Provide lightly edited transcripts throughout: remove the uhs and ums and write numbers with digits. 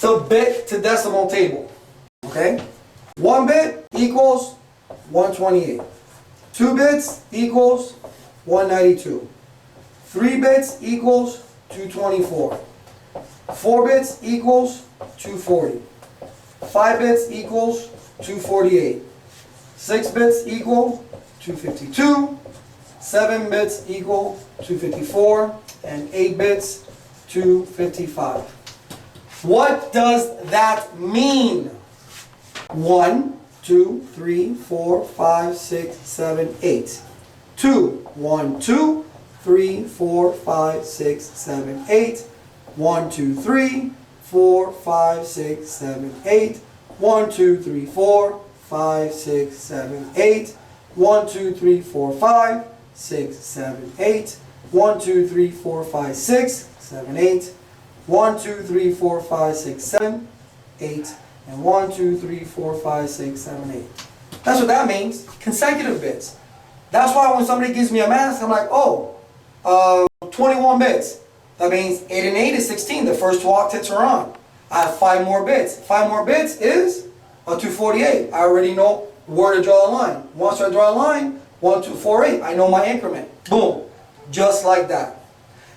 It's a bit to decimal table, okay? 1 bit equals 128. 2 bits equals 192. 3 bits equals 224. 4 bits equals 240. 5 bits equals 248. 6 bits equal 252. 7 bits equal 254. And 8 bits 255. What does that mean? 1, 2, 3, 4, 5, 6, 7, 8. 2, 1, 2, 3, 4, 5, 6, 7, 8. 1, 2, 3, 4, 5, 6, 7, 8. 1, 2, 3, 4, 5, 6, 7, 8. 1, 2, 3, 4, 5, 6, 7, 8. 1, 2, 3, 4, 5, 6, 7, 8. 1, 2, 3, 4, 5, 6, 7, 8. And 1, 2, 3, 4, 5, 6, 7, 8. That's what that means. Consecutive bits. That's why when somebody gives me a mask, I'm like, oh, 21 bits. That means 8 and 8 is 16. The first 2 octets are on. I have 5 more bits. 5 more bits is a 248. I already know where to draw a line. Once I draw a line, 1, 2, 4, 8. I know my increment. Boom. Just like that.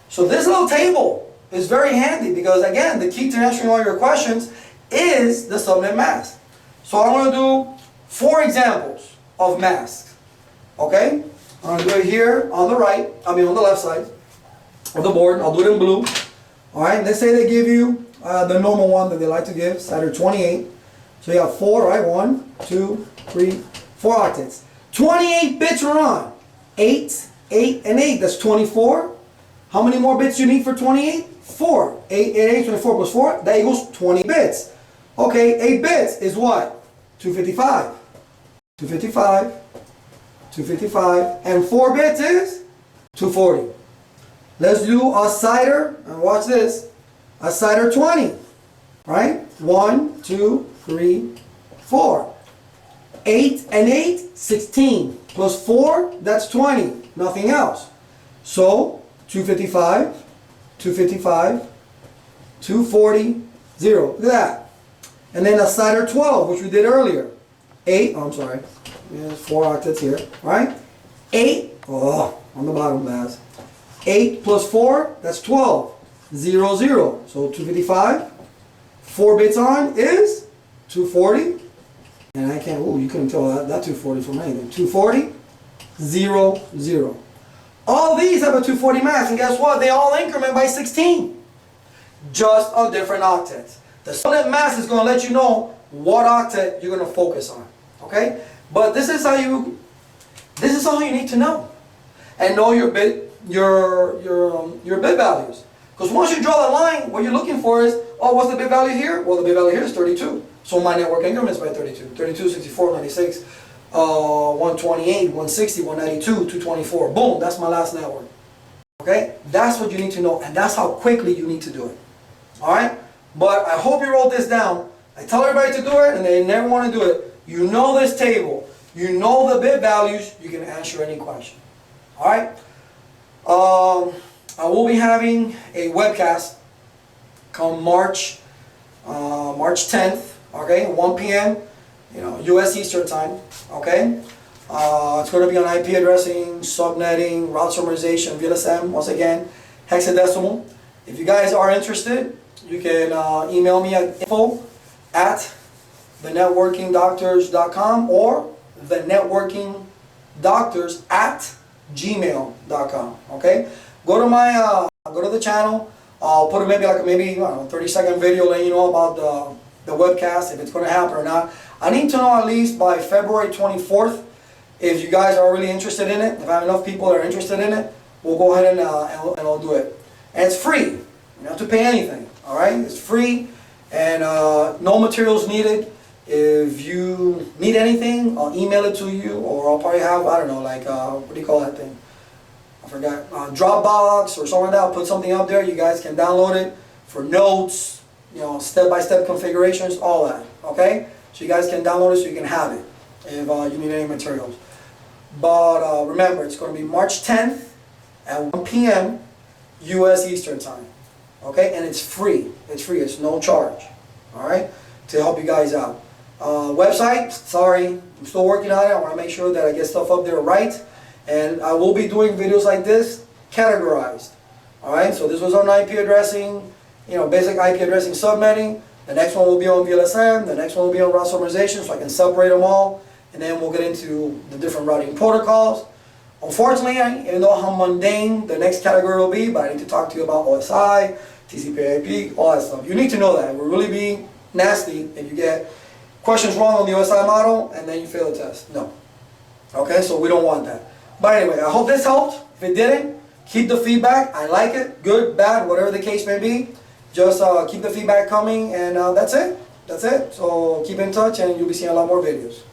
So this little table is very handy because, again, the key to answering all your questions is the subnet mask. So I'm going to do 4 examples of masks. Okay? I'm going to do it here on the right, on the left side of the board. I'll do it in blue. Alright, let's say they give you the normal one that they like to give, Saturn 28. So you have 4, right? 1, 2, 3, 4 octets. 28 bits are on. 8, 8, and 8. That's 24. How many more bits you need for 28? 4. 8, 8, 24 plus 4, that equals 20 bits. Okay, 8 bits is what? 255. 255. 255. And 4 bits is 240. Let's do a cider, and watch this. A cider 20. Right? 1, 2, 3, 4. 8 and 8, 16. Plus 4, that's 20. Nothing else. So, 255, 255, 240, 0. Look at that. And then a cider 12, which we did earlier. 8, oh, I'm sorry. There's 4 octets here, right? 8, oh, on the bottom, Baz. 8 plus 4, that's 12. 0, 0. So 255, 4 bits on is 240. And I can't, oh, you couldn't tell that 240 from anything. 240, 0, 0. All these have a 240 mask, and guess what? They all increment by 16. Just on different octets. The subnet mask is going to let you know what octet you're going to focus on. Okay? But this is all you need to know. And know your bit values. Because once you draw the line, what you're looking for is, oh, what's the bit value here? Well, the bit value here is 32. So my network increments by 32. 32, 64, 96, 128, 160, 192, 224. Boom, that's my last network. Okay? That's what you need to know, and that's how quickly you need to do it. Alright? But I hope you wrote this down. I tell everybody to do it, and they never want to do it. You know this table. You know the bit values. You can answer any question. Alright? I will be having a webcast come March 10th, okay, 1 p.m., U.S. Eastern Time, okay? It's going to be on IP addressing, subnetting, route summarization, VLSM, once again, hexadecimal. If you guys are interested, you can email me at info@thenetworkingdoctors.com or thenetworkingdoctors@gmail.com, okay? Go to the channel. I'll put maybe 30-second video letting you know about the webcast, if it's going to happen or not. I need to know at least by February 24th if you guys are really interested in it. If I have enough people that are interested in it, we'll go ahead and I'll do it. And it's free. You don't have to pay anything. All right? It's free and no materials needed. If you need anything, I'll email it to you, or I'll probably have, I don't know, like, what do you call that thing? I forgot, Dropbox or something like that. I'll put something up there. You guys can download it for notes, step-by-step configurations, all that, okay? So you guys can download it so you can have it if you need any materials. But remember, it's going to be March 10th at 1 p.m. U.S. Eastern Time, okay? And it's free. It's free. It's no charge, all right, to help you guys out. Website, sorry, I'm still working on it. I want to make sure that I get stuff up there right, and I will be doing videos like this categorized. All right, so this was on IP addressing, basic IP addressing subnetting. The next one will be on VLSM. The next one will be on route summarization, so I can separate them all, and then we'll get into the different routing protocols. Unfortunately, even though how mundane the next category will be, but I need to talk to you about OSI, TCP/IP, all that stuff. You need to know that. It will really be nasty if you get questions wrong on the OSI model and then you fail the test. No. Okay, so we don't want that. But anyway, I hope this helped. If it didn't, keep the feedback. I like it. Good, bad, whatever the case may be. Just keep the feedback coming, and that's it. That's it. So keep in touch, and you'll be seeing a lot more videos.